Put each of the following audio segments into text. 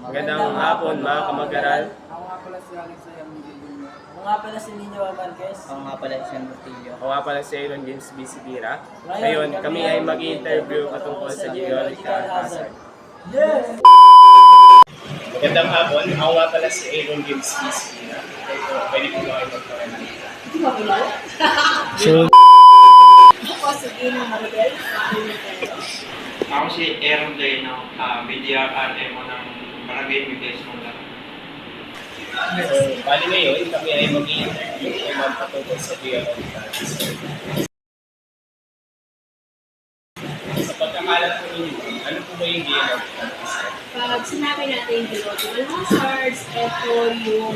Magandang hapon mga kamag-aral. Ako nga pala si Alex Ayang. Ako nga pala si Nino Marquez. Ako nga pala si Sean Portillo. Ako nga pala si Aaron James B. Sibira. Ngayon, kami ay mag-interview patungkol sa geological hazard. Yes! Magandang hapon. Ako nga pala si Aaron James B. Sibira. Pwede ko ba kayo magpakalan? Hindi ba pala? Sure. Ako si Nino Marquez. Ako si Aaron Leno, BDRRMO ng Barangay Miguel Mula. So, bali ngayon, kami ay mag-interview kung patungkol sa geological hazard. Sa pagkakalat po ninyo, ano po ba yung geological hazard? Pag sinabi natin geological hazards, ito yung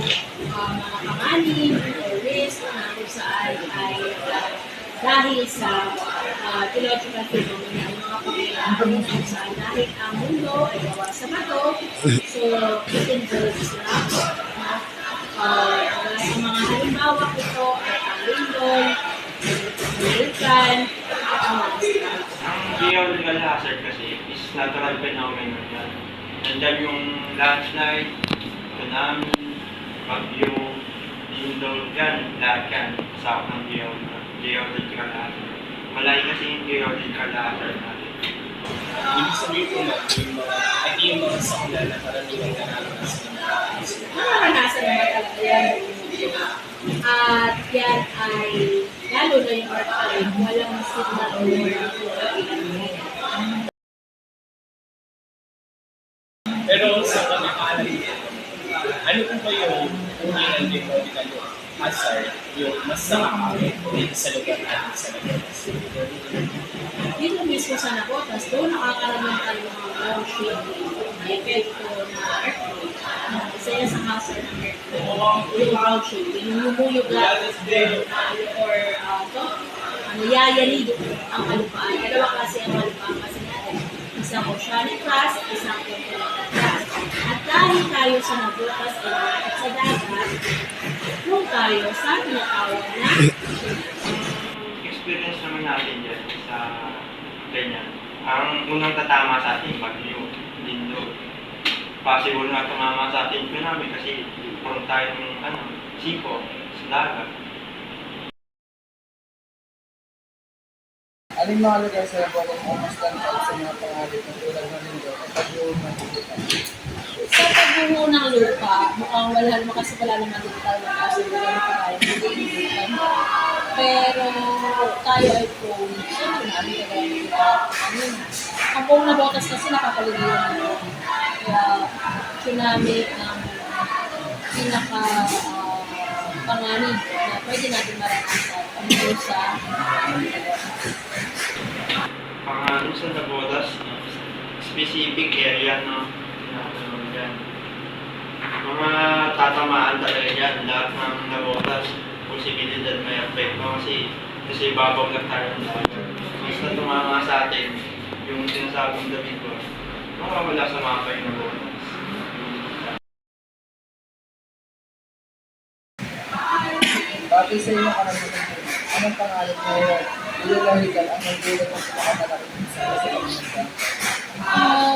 mga panganib or risk na kung saan ay dahil sa geological phenomena, yung mga pangyayari kung saan dahil ang mundo ay gawa sa bato, so it involves ang mga halimbawa ito ay ang lindol, vulkan, at ang mga isla. Ang geological hazard kasi is natural phenomenon yan. Nandyan yung landslide, tsunami, bagyo, lindol, yan, lahat yan, sa ng geological hazard. Malay kasi yung geological hazard natin. Ibig sabihin po na yung mga sakla na karaniwang naranasan ng Naranasan naman talaga yan. At yan ay, lalo na yung earthquake, walang signal o Pero sa pagkakaalam niyo, ano po ba yung unang geological hazard yung mas nakakawit dito sa lugar natin sa Nagotas? dito mismo sa Nagotas, doon nakakaramang tayo ng mga ground shifting na epekto na earthquake. Isa yan sa hazard ng earthquake. Yung ground shifting, yung lumuyugat or yayanig ang kalupaan. Dalawa kasi ang kalupaan kasi natin. Isang oceanic crust, isang continental crust. At dahil tayo sa Nagotas ay malapit sa dagat, kung tayo sa tinatawag na Experience naman natin dyan sa ganyan. Ang unang tatama sa atin, bagyo, lindol. Possible na tumama sa atin tsunami kasi prone tayo ng siko, sa dagat. Aling mga lugar sa Cebu kung almost lang sa mga pangalit ng tulad ng lindol at pag-iwan ng lupa? sa pagbuo ng lupa, mukhang wala naman kasi wala naman din tayo ng kaso wala na tayo hindi. Pero tayo ay prone. Siyempre namin kagaya ng iba. Ang buong Nagotas kasi nakapaligiran nito. Kaya tsunami ang pinaka panganib na pwede natin maranasan ang sa Pangalan sa Nagotas, specific area, no? Tinatanong dyan. Mga tatamaan talaga dyan, lahat ng Nagotas, posibilidad may apekto kasi babaw lang tayo ng dagat. Basta tumama sa atin, yung sinasabong David ko, mawawala sa mapa yung Nagotas. Pati sa inyo karamihan, anong pangalit mo geological ang nagdulot ng pagkakatalaking sa Pilipinas?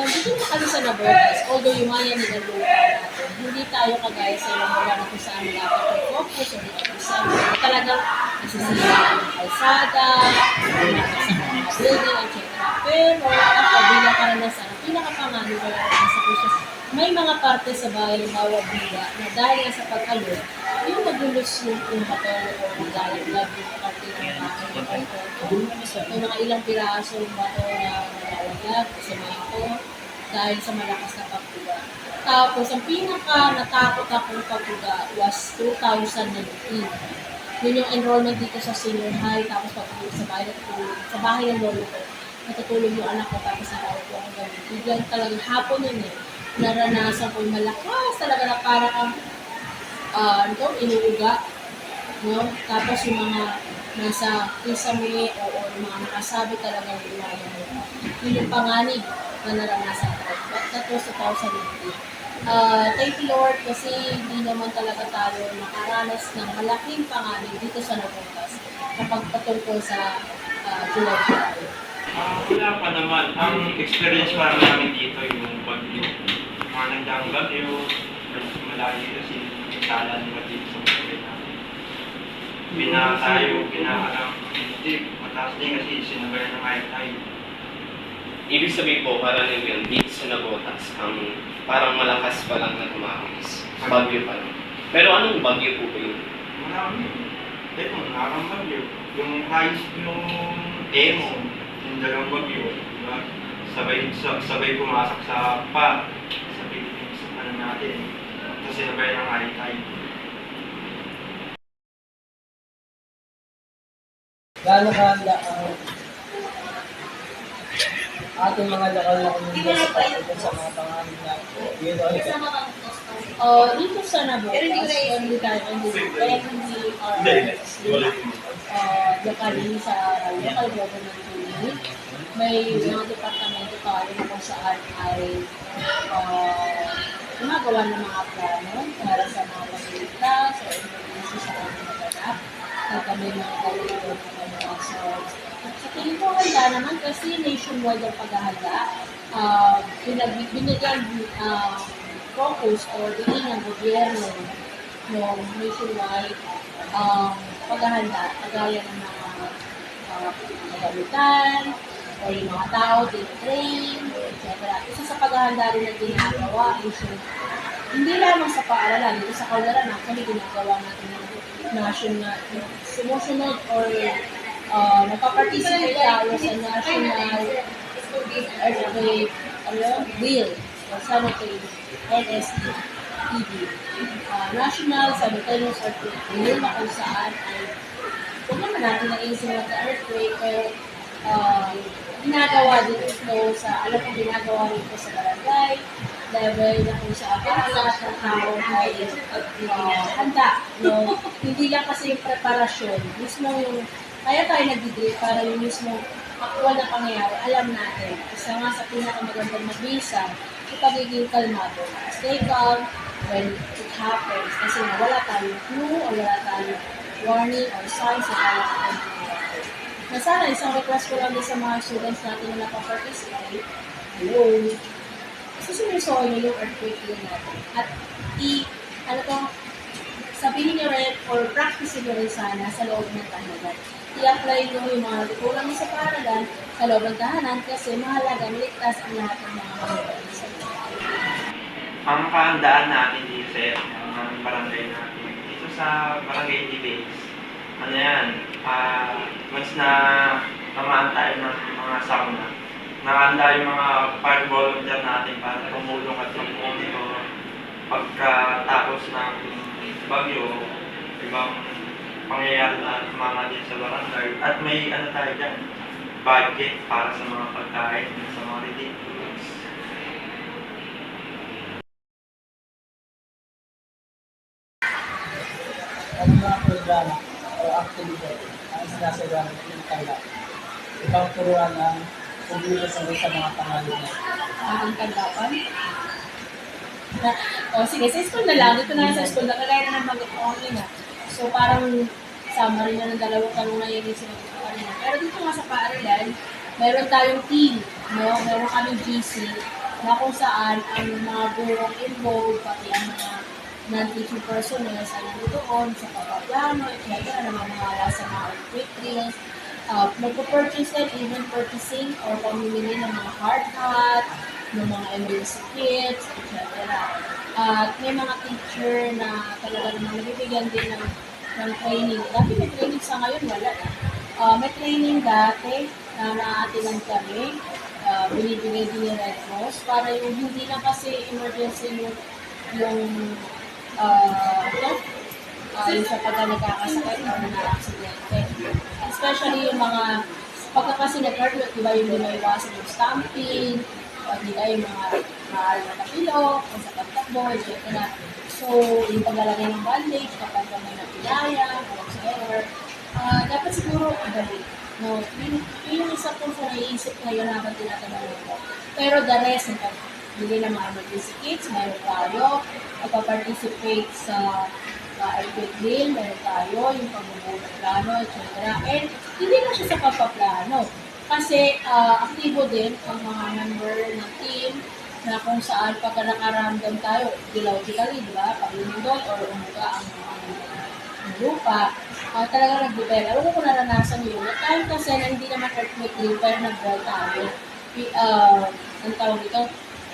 Dito na kami sa Nagotas, although yung mga yan nilalupa natin, hindi tayo kagaya sa ilang lugar na kung saan malapit ang focus o dito kung saan talagang nasisira ang kalsada, sa mga building, etc. Pero ako bilang karanasan, ang pinakapangalit ko lang sa kusas, may mga parte sa bahay ng bawat biga na dahil sa pag-alot, yung nagulos yung bato o naglalaglag yung parte ng bahay ng bato. May mga ilang piraso yung bato na naglalaglag sa mga ito dahil sa malakas na pagbuga. Tapos, ang pinaka-natakot akong pagbuga was 2019. Yun yung enrollment dito sa senior high, tapos pagbuga sa bahay ng lolo ko. Natutulog yung anak ko, tapos nakaupo ako gano'n. Biglang talagang hapon yun naranasan ko yung malakas talaga na parang inuuga. No? Tapos yung mga nasa kisame o yung mga nakasabi talagang iwanan mo. Yun yung panganib na naranasan ko. That was 2018. Thank you Lord kasi hindi naman talaga tayo nakaranas ng malaking panganib dito sa Nagotas kapag patungkol sa geological. Wala pa naman. Ang experience pa namin dito yung bagyo. Mga mga nagdaang bagyo, malaki kasi sala nila dito sa mga natin. Pinaalam, hindi, mataas din kasi sinabay ng high tide. Ibig sabihin po, karaniwan dito sa Navotas, ang parang malakas pa lang na tumakas. Bagyo pa lang. Pero anong bagyo po ba yun? Marami. Ito, nakakang bagyo. Yung highest yung Emo, yung dalawang bagyo, diba? Sabay pumasok sa sa Philippines, ano natin. Tapos sinabay ng high tide. Gaano kahanda ang ating mga lokal na komunidad sa pagdating sa mga pangalan na geological? Dito sa Navotas, hindi tayo kaya hindi locally sa local government unit. May mga departamento tayo na kung saan ay gumagawa ng mga plano para sa mga pasilita, sa emergency sa mga naganap. At kami mga galito ng mga source. Sa tingin ko handa naman kasi nationwide ang paghahanda. Binigyan focus o diin ng gobyerno ng nationwide paghahanda, kagaya ng mga kagamitan, o yung mga tao, train, etc. Isa sa paghahanda rin na ginagawa is hindi lamang sa paaralan, dito sa kaularan, actually ginagawa natin ng national, sumusunod or nagpa-participate tayo sa national earthquake wheel or sanitary NST TV. National Simultaneous Earthquake Wheel na kung saan ay huwag naman natin naisip na sa earthquake pero ginagawa din ito sa, alam kong ginagawa rin ito sa barangay level na kung saan para lahat ng tao ay handa. No? Hindi lang kasi yung preparasyon, mismo yung kaya tayo nag-degree para yung mismo actual na pangyayari, alam natin. Isa nga sa pinakamagandang mabisa, yung pagiging kalmado. Stay calm when it happens. Kasi nga wala tayong clue o wala tayong warning or signs na kaya sa pangyayari. Na sana, isang request ko lang din sa mga students natin na napaparticipate. Hello. Susunusoy nyo yung earthquake yun natin. At sabihin nyo rin or practice nyo rin sana sa loob ng tahanan. I-apply nyo yung mga natutunan nyo sa paaralan sa loob ng tahanan kasi mahalaga ligtas ang lahat ng mga manunan sa tahanan. Ang kahandaan natin dito sa barangay natin, dito sa barangay debate, ano yan, once na tamaan tayo ng mga sauna, nakahanda yung mga fire volunteer natin para tumulong at mag-monitor pagkatapos ng bagyo, ibang pangyayari na tumama din sa barangay. At may ano tayo dyan, budget para sa mga pagkain, sa mga ridiculous. Ano mga programa o activity ang sinasagawa ng kaya upang turuan ng publiko sa mga pangalan na Ang tanggapan. Sige, sa school na lang. Dito na lang sa school na kagaya na ng bagay ko kanina. So, parang summary na ng dalawang tanong na yun yung sinagot ko kanina. Pero dito nga sa paaralan, meron tayong team, no? Meron kaming GC na kung saan ang mga gurong involved, pati ang mga non-teaching personnel sa nandoon, sa papaplano, etc. na mga sa mga quick drills. Magpo-purchase din, even purchasing or pamimili ng mga hard hat, ng mga emergency kits, etc. At may mga teacher na talaga naman nabibigyan din ng training. Dati may training sa ngayon, wala na. May training dati na naatilan kami, binibigay din yung Red Cross para yung hindi na kasi emergency yung yung sa pagka nagkakasakit o na-aksidente. Especially yung mga pagka kasi nag-earthquake, diba yung di maiwasan yung stamping, diba yung mga nakapilok, kung sa pagtakbo, etc. So, yung paglalagay ng bandage kapag may napilaya, o whatsoever, dapat siguro madali. No, yun yung isa po sa naiisip ngayon habang tinatanong ko. Pero the rest, hindi na mga emergency kits, meron tayo, magpa-participate sa earthquake drill, meron tayo, yung pagbubuo ng plano, etc. And hindi na siya sa pagpaplano. Kasi aktibo din ang mga member ng team na na kung saan pagka nakaramdam tayo, geologically, di ba? Pag lumindol or umuga ang lupa, talaga nag-develop. Alam ko kung naranasan yun. At time kasi na hindi naman earthquake drill, pero nag-drill tayo. Ang tawag ito,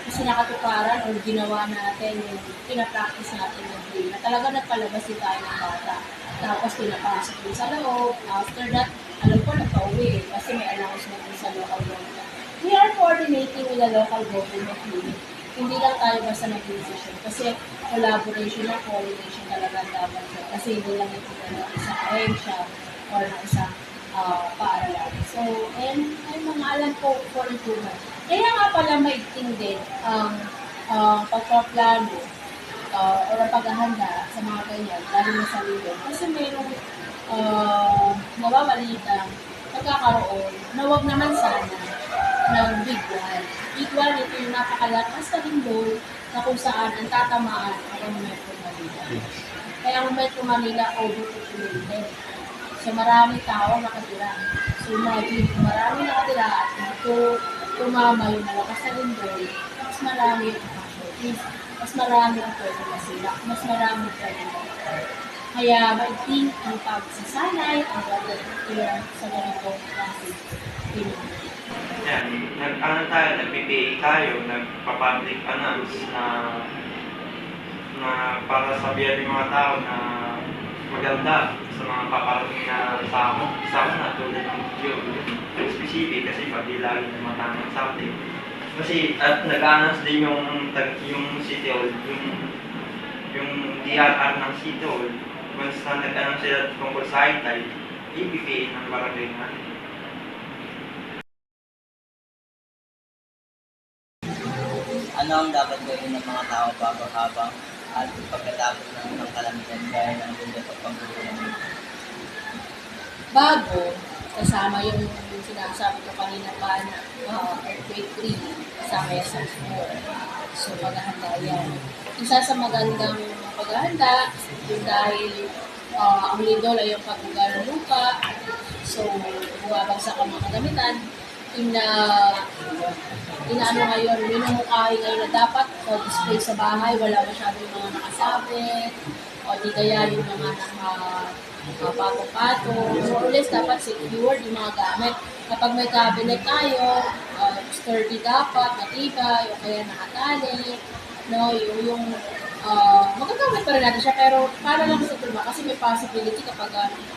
kasi nakatuparan o ginawa natin yung pinapractice natin yung drill na talaga nagpalabas din tayo ng bata. Tapos pinapasok din sa loob. After that, alam ko nagpa-uwi kasi may announcement din sa local government. We are coordinating with the local government unit. Hindi lang tayo basta nag-decision kasi collaboration na coordination talaga dapat. Kasi hindi lang ito na isang ahensya or na isang paaralan. So, and ay mga alam ko for improvement. Kaya nga pala maigting din ang pagpaplano o paghahanda sa mga ganyan, lalo na sa Lilo. Kasi mayroong nababalita, pagkakaroon, na wag naman sana ng big one. Big one, ito yung napakalakas na lindol na kung saan ang tatamaan ang Metro Manila. Kaya ang Metro Manila overpopulated. So maraming tao nakatira. So imagine, kung maraming nakatira at ito tumama yung malakas na lindol, mas marami yung casualties, mas marami ang pwede masila, mas marami ang pwede masila. Kaya maigting ang pagsasanay, ang pagkakilala sa ganitong klase. Yan, nag-PPA tayo, nagpa-public announce na para sabihan yung mga tao na maganda sa mga paparating na sa na tulad ng yung specific kasi pati lagi na matanong sa atin. Kasi at nag-announce din yung City Hall, yung DRR ng City Hall, once na nag-announce sila tungkol sa high-tide, i-PPA ng barangay natin. Ano ang dapat gawin ng mga tao bago habang at pagkatapos ng kalamitan gaya ng bundok at pagbubuhay ng lupa? Bago, kasama yung sinasabi ko kanina pa na earthquake 3, kasama yung sa 4. So, paghahanda yan. Isa sa magandang paghahanda, yung dahil ang lindol ay yung pagbuga ng lupa. So, bumabagsak ang mga kagamitan. Inaano ngayon, minumukhahin ngayon na dapat display sa bahay, wala masyadong mga nakasabit, o di kaya yung mga nakapatong-patong. More or less, dapat secured yung mga gamit. Kapag may cabinet tayo, sturdy dapat, matibay, o kaya nakatali, no, yung magagamit pa rin natin siya, pero para lang sa tulma, kasi may possibility kapag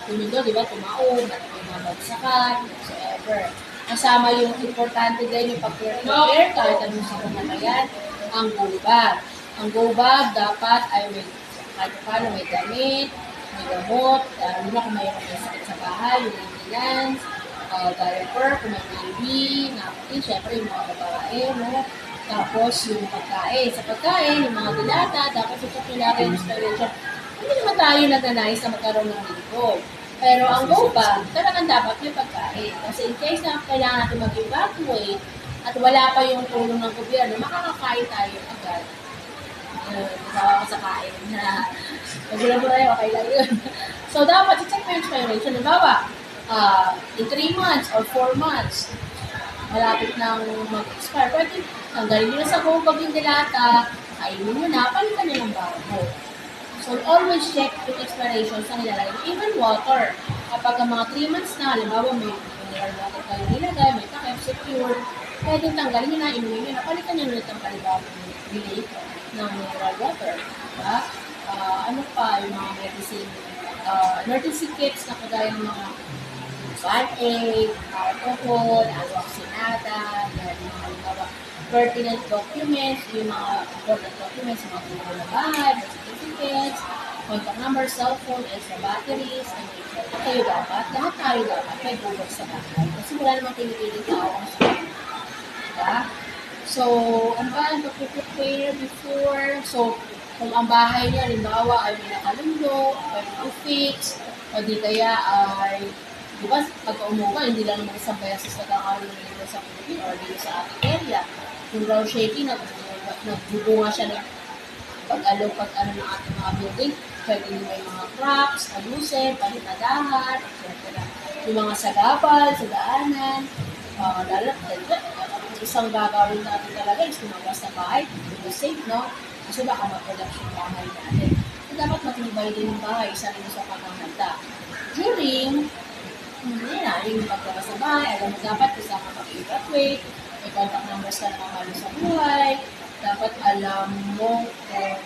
tumundo, di ba, tumaon, at may mabagsakan, whatsoever. Kasama yung importante din yung pag-prepare kahit anong sakong na yan, ang go bag. Ang go bag dapat ay may kahit paano may damit, may gamot, lalo na kung mayroon may sakit sa bahay, yung maintenance, diaper, kung may baby, napkin, syempre yung mga babae, no? Tapos yung pagkain. Sa pagkain, yung mga dilata, dapat sa kailangan yung installation. Hindi naman tayo nagnanais na magkaroon ng lingkod. Pero ang go bag, talagang dapat may pagkain. Kasi in case na kailangan natin mag-evacuate at wala pa yung tulong ng gobyerno, makakakain tayo agad. Nasawa ko sa kain na pag-ilan mo tayo, okay lang yun. So dapat i-check mo yung expiration. Halimbawa, in 3 months or 4 months, malapit nang mag-expire. Pwede tanggalin nyo na sa go bag yung dilata, kainin nyo na, palitan nyo ng bago. So, always check yung expirations na nilalagay. Even water. Kapag ang mga 3 months na, halimbawa may mineral water kayo nilagay, may takip, secure, pwede tanggalin nyo na, inumin nyo na, palitan nyo ulit ang palibawang relate ng mineral water. Diba? Ano pa, yung mga medicine, emergency kits na kagaya ng mga band-aid, alcohol, alwaxinata, yung mga halimbawa, pertinent documents, yung mga important documents, yung mga tulong na bahay, certificates, contact number, cellphone, extra batteries, and kayo dapat, lahat tayo dapat may bubog sa bahay. Kasi wala namang tinipiling tao ang sakit. Diba? So, ano ba, prepare before, so, kung ang bahay niya, halimbawa, ay may nakalundo, pwede to fix, o di kaya ay, di ba, pagka umuha, hindi lang naman isang beses nagkakaroon dito sa Philippines or dito sa ating area. Yung ground shaking, nagbubunga siya ng pag-ano ng ating mga building, pwede may mga cracks, alusin, pahinadahan, etc. Yung mga sagabal, sa daanan, isang gagawin natin talaga is lumabas sa bahay, to be safe, no? Kasi baka mag-production bahay natin. So, dapat matibay din yung bahay, isa rin sa paghahanda. During, yung paglabas sa bahay, alam mo dapat isa ka mag-evacuate, may contact numbers ka na mahalo sa buhay, dapat alam mo kung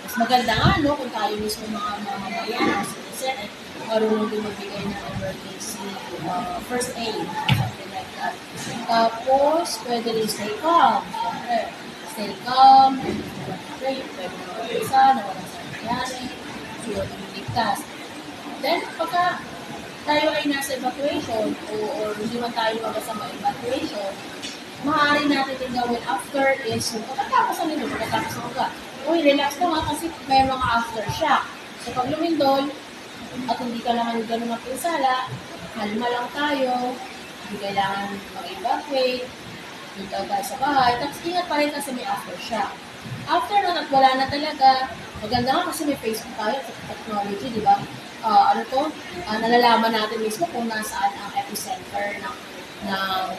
mas maganda nga, no, kung tayo mismo mga mamamayan, mga citizen, ay marunong din magbigay ng emergency first aid, something like that. Tapos, pwede rin stay calm. Siyempre, stay calm, pwede mag-isa, na walang sangyari, sure ligtas. Then, pagka tayo ay nasa evacuation or hindi man tayo magkasama evacuation, maaari natin din gawin after is yung pagkatapos ng lindol, pagkatapos ng uga. Uy, relax na nga kasi may mga aftershock. So pag lumindol, at hindi ka naman gano'n mapinsala, kalma lang tayo, hindi kailangan mag-evacuate, dito tayo sa bahay, tapos ingat pa rin kasi may aftershock. After nun at wala na talaga, maganda nga kasi may Facebook tayo, technology, di ba? Nalalaman natin mismo kung nasaan ang epicenter ng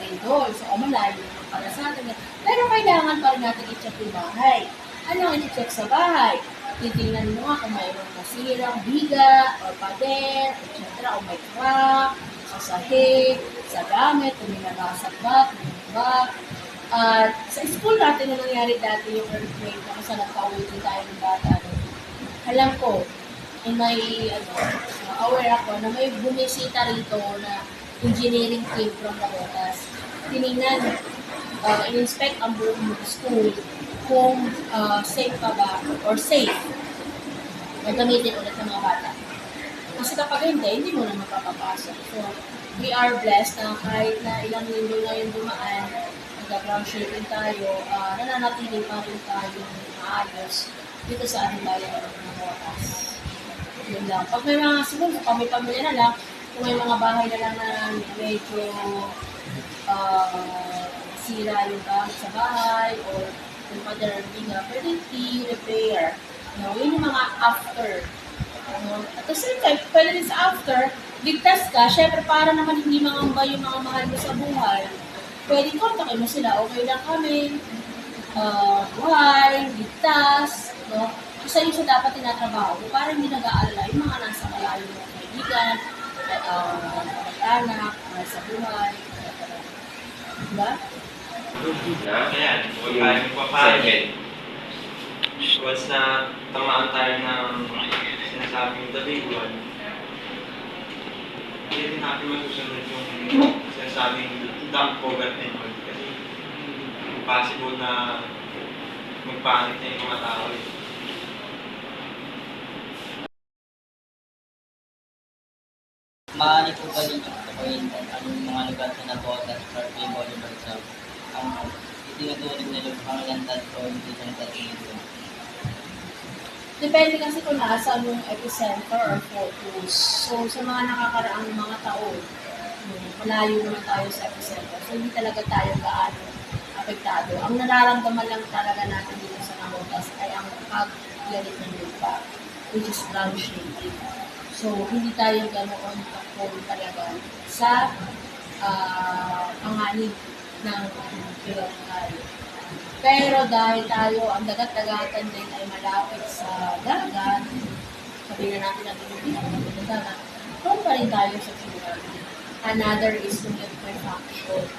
lindol. So, malayo naman para sa atin. Pero kailangan pa rin natin i-check yung bahay. Ano ang i-check sa bahay? Titingnan mo nga kung mayroong nasirang biga, or pader, etc. O may crack, sa sahig, sa gamit, kung may nabasag ba, at sa school natin na nangyari dati yung earthquake na kung saan nagpa-uwi din tayo ng bata. Alam ko, aware ako na may bumisita rito na engineering team from Navotas. Tinignan, in-inspect ang buong school kung safe pa ba or safe na gamitin ulit ng mga bata. Kasi kapag hindi mo na mapapapasok. So, we are blessed na kahit na ilang linggo na yung dumaan, nag-ground shaking tayo, nananatiling pa rin tayo maayos dito sa ating bayan ng Navotas. Yun lang. Pag may mga siguro, kami pamilya na lang, kung may mga bahay na lang na medyo sira yung gamit sa bahay or yung paderarbi na, pwede i-repair. Yun yung mga after. At the same time, pwede rin sa after, ligtas ka, syempre para naman hindi mangamba yung mga mahal mo sa buhay, pwede kontakin mo sila, okay lang kami, buhay, ligtas, no? Isa yun sa dapat tinatrabaho mo para hindi nag-aalala yung mga nasa malayo ng kaibigan, anak, sa buhay, etc. Diba? Ayan, huwag tayo magpapalit. Once na tamaan tayo ng sinasabing the big one, hindi rin natin masusunod yung sinasabing dump government kasi possible na magpanik na yung mga tao. Maaari po ba ninyo kapakuin anong mga lugar sa Navotas or Game Oliver sa ang itinuturing na lubhang landas o hindi siya natatingin? Depende kasi kung nasaan yung epicenter or focus. So, sa mga nakakaraang mga taon, malayo naman tayo sa epicenter. So, hindi talaga tayo gaano apektado. Ang nararamdaman lang talaga natin dito sa Navotas ay ang pagyalit ng lupa, which is ground shaking. So, hindi tayo ganoon kapon talaga sa panganib ng pinagkakaroon. Pero dahil tayo, ang dagat-dagatan din ay malapit sa dagat, sabihin na natin ang pinagkakaroon ng dagat, doon pa rin tayo sa tsunami. Another is yung liquefaction.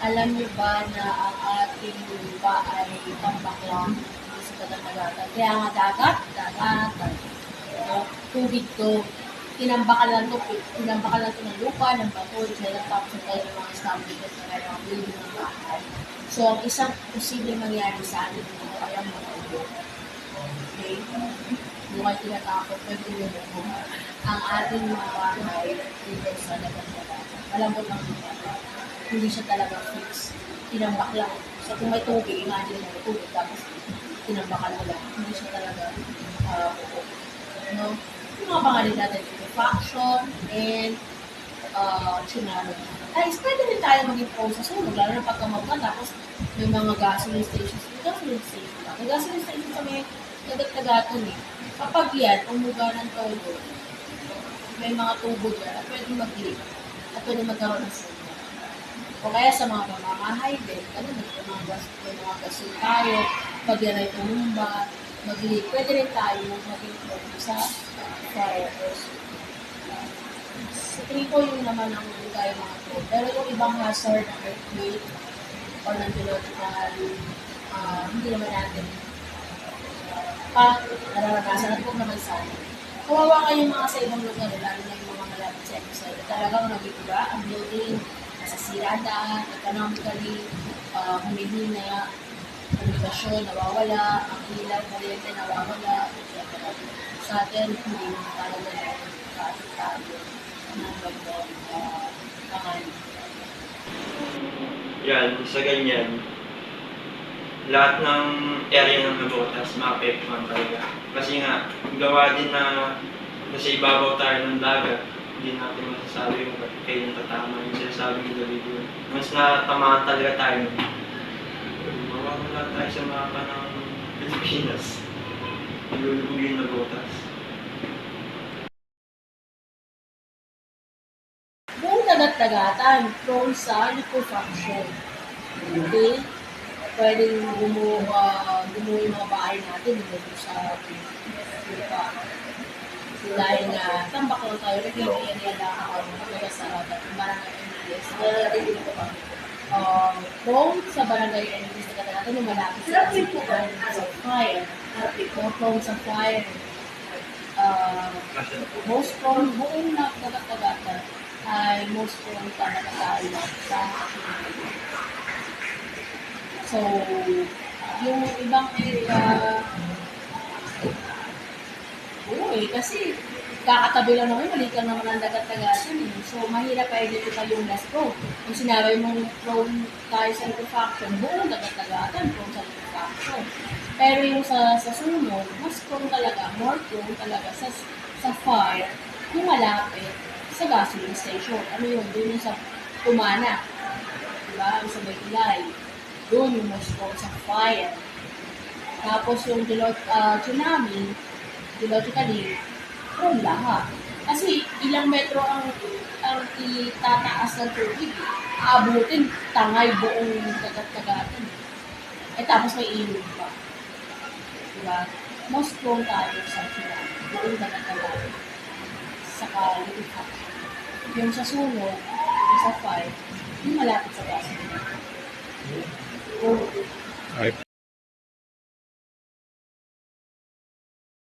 Alam niyo ba na ang ating lupa ay tambak lang sa dagat-dagatan? Kaya nga dagat, tubig to, tinambakan lang to ng lupa, ng bato, kaya tapos tayo ng mga establishment na may mga building ng bahay. So, ang isang posibleng mangyari sa atin dito ay ang mga ulo. Okay? Hindi kayo tinatakot, pwede yun ang ating mga bahay dito sa dagat-dagat. Malambot lang lupa. Hindi siya talaga fix. Tinambak lang. So, kung may tubig, imagine mo may tubig, tapos tinambakan mo lang. Hindi siya talaga no? Yung mga pangalit natin, liquefaction and tsunami. Ay, pwede rin tayo maging process. So, lalo na pagkamag ka, tapos may mga gasoline stations. May gasoline station lang. May gasoline station sa may dagat-dagatan eh. Kapag yan, umuga ng todo, may mga tubo dyan at pwede mag-leak at pwede magkaroon ng sunog. O O kaya sa mga pamamahay din, ano, may mga gasol tayo, pag yan ay tumumba, pwede rin tayo maging prone sa fire also. Sa tingin ko yun naman ang gaya mga to. Pero yung ibang hazard ng earthquake or ng geological, hindi naman natin nararanasan at huwag naman sana. Kawawa kayong mga sa ibang lugar, lalo na yung mga malapit sa episode. Talagang nag-iba ang building, nasasira daan, economically, humihina, komunikasyon, nawawala, ang ilaw, kuryente, nawawala, etc. Sa atin, hindi naman talaga nakakatayo ng pangalan. Yan, sa ganyan, lahat ng area ng Navotas maapektuhan talaga. Kasi nga, gawa din na nasa ibabaw tayo ng dagat, hindi natin masasabi kung bakit kayo natatama yung sinasabi ng David. Mas natamaan talaga tayo. Mawawala tayo sa mapa ng Pilipinas. Nilulubog yung Navotas. Buong dagat-dagatan, prone sa liquefaction. Okay? Pwedeng gumuho yung mga bahay natin dito sa lupa. Dahil nga, tambak lang tayo, nag-area lang ako, mga sa barangay NDS. Prone sa barangay NDS na natin, yung malapit sa fire. Prone sa fire. Most prone, buong dagat-dagatan ay most prone talaga tayo sa so, yung ibang area, kasi kakatabi lang naman, maliit lang naman ang dagat-dagatan. So, mahirap pa identify yung last pro. Kung sinabi mong prone tayo sa liquefaction, buong dagat-dagatan prone sa liquefaction. Pero yung sa sunod, mas prone talaga, more prone talaga sa fire, yung malapit sa gasoline station. Ano yun? Doon yung sa Tumana. Diba? Sa Maylay. Doon yung most prone sa fire. Tapos yung tsunami, geologically, prone lahat. Kasi ilang metro ang itataas ng tubig. Aabutin, tangay buong dagat-dagatan. Tapos may ilog pa. Diba? Most prone tayo sa tsunami. Buong dagat-dagatan. Saka liquefaction. Yung sa sunod, yung sa fire, yung malapit sa gas. Ay,